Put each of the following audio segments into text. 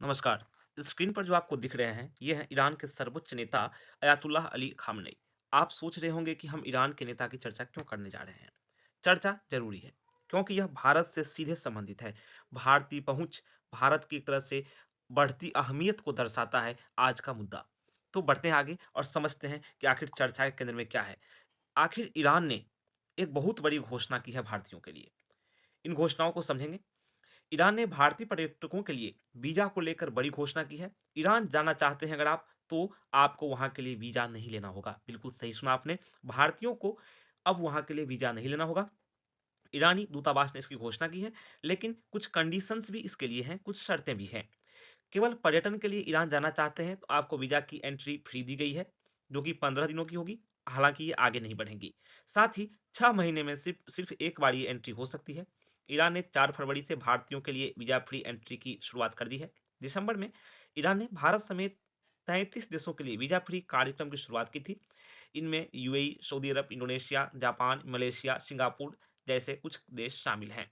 नमस्कार। स्क्रीन पर जो आपको दिख रहे हैं, ये हैं ईरान के सर्वोच्च नेता अयातुल्लाह अली खामनेई। आप सोच रहे होंगे कि हम ईरान के नेता की चर्चा क्यों करने जा रहे हैं? चर्चा ज़रूरी है, क्योंकि यह भारत से सीधे संबंधित है। भारतीय पहुँच, भारत की एक तरह से बढ़ती अहमियत को दर्शाता है आज का मुद्दा। तो बढ़ते हैं आगे और समझते हैं कि आखिर चर्चा के केंद्र में क्या है। आखिर ईरान ने एक बहुत बड़ी घोषणा की है भारतीयों के लिए। इन घोषणाओं को समझेंगे। ईरान ने भारतीय पर्यटकों के लिए वीज़ा को लेकर बड़ी घोषणा की है। ईरान जाना चाहते हैं अगर आप, तो आपको वहाँ के लिए वीज़ा नहीं लेना होगा। बिल्कुल सही सुना आपने। भारतीयों को अब वहाँ के लिए वीज़ा नहीं लेना होगा। ईरानी दूतावास ने इसकी घोषणा की है, लेकिन कुछ कंडीशंस भी इसके लिए हैं, कुछ शर्तें भी हैं। केवल पर्यटन के लिए ईरान जाना चाहते हैं, तो आपको वीज़ा की एंट्री फ्री दी गई है, जो कि 15 दिनों की होगी। हालाँकि ये आगे नहीं बढ़ेंगी। साथ ही 6 महीने में सिर्फ़ सिर्फ़ एक बार ये एंट्री हो सकती है। ईरान ने 4 फरवरी से भारतीयों के लिए वीज़ा फ्री एंट्री की शुरुआत कर दी है। दिसंबर में ईरान ने भारत समेत 33 देशों के लिए वीज़ा फ्री कार्यक्रम की शुरुआत की थी। इनमें यूएई, सऊदी अरब, इंडोनेशिया, जापान, मलेशिया, सिंगापुर जैसे कुछ देश शामिल हैं।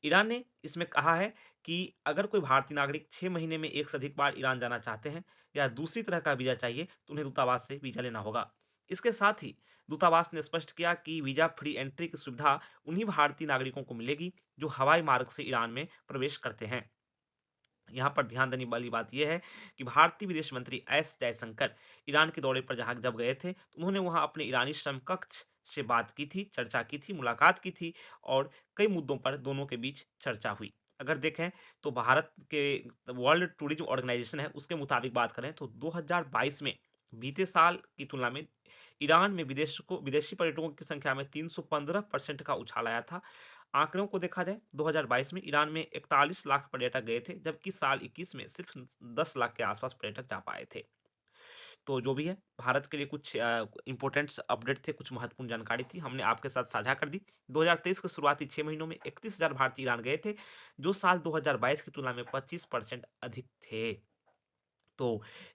ईरान ने इसमें कहा है कि अगर कोई भारतीय नागरिक 6 महीने में एक से अधिक बार ईरान जाना चाहते हैं या दूसरी तरह का वीज़ा चाहिए, तो उन्हें दूतावास से वीज़ा लेना होगा। इसके साथ ही दूतावास ने स्पष्ट किया कि वीज़ा फ्री एंट्री की सुविधा उन्हीं भारतीय नागरिकों को मिलेगी जो हवाई मार्ग से ईरान में प्रवेश करते हैं। यहाँ पर ध्यान देने वाली बात यह है कि भारतीय विदेश मंत्री एस जयशंकर ईरान के दौरे पर जहाँ जब गए थे, तो उन्होंने वहाँ अपने ईरानी समकक्ष से बात की थी, चर्चा की थी, मुलाकात की थी और कई मुद्दों पर दोनों के बीच चर्चा हुई। अगर देखें तो भारत के वर्ल्ड टूरिज्म ऑर्गेनाइजेशन है, उसके मुताबिक बात करें तो 2022 में बीते साल की तुलना में ईरान में विदेशी पर्यटकों की संख्या में 315% का उछाल आया था। आंकड़ों को देखा जाए 2022 में ईरान में 41 लाख पर्यटक गए थे, जबकि साल 21 में सिर्फ 10 लाख के आसपास पर्यटक जा पाए थे। तो जो भी है, भारत के लिए कुछ इम्पोर्टेंट्स अपडेट थे, कुछ महत्वपूर्ण जानकारी थी, हमने आपके साथ साझा कर दी। 2023 के शुरुआती 6 महीनों में 31,000 भारतीय ईरान गए थे, जो साल 2022 की तुलना में 25% अधिक थे। तो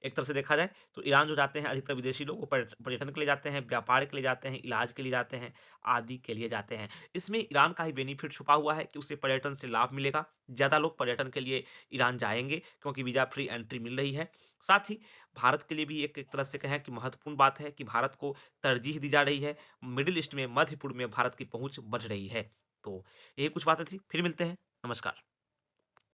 एक तरह से देखा जाए तो ईरान जो जाते हैं अधिकतर विदेशी लोग वो पर्यटन के लिए जाते हैं, व्यापार के लिए जाते हैं, इलाज के लिए जाते हैं, आदि के लिए जाते हैं। इसमें ईरान का ही बेनिफिट छुपा हुआ है कि उसे पर्यटन से लाभ मिलेगा। ज़्यादा लोग पर्यटन के लिए ईरान जाएँगे क्योंकि वीज़ा फ्री एंट्री मिल रही है। साथ ही भारत के लिए भी एक एक तरह से कहें कि महत्वपूर्ण बात है कि भारत को तरजीह दी जा रही है। मिडल ईस्ट में, मध्य पूर्व में भारत की पहुँच बढ़ रही है। तो यही कुछ बातें थी। फिर मिलते हैं। नमस्कार।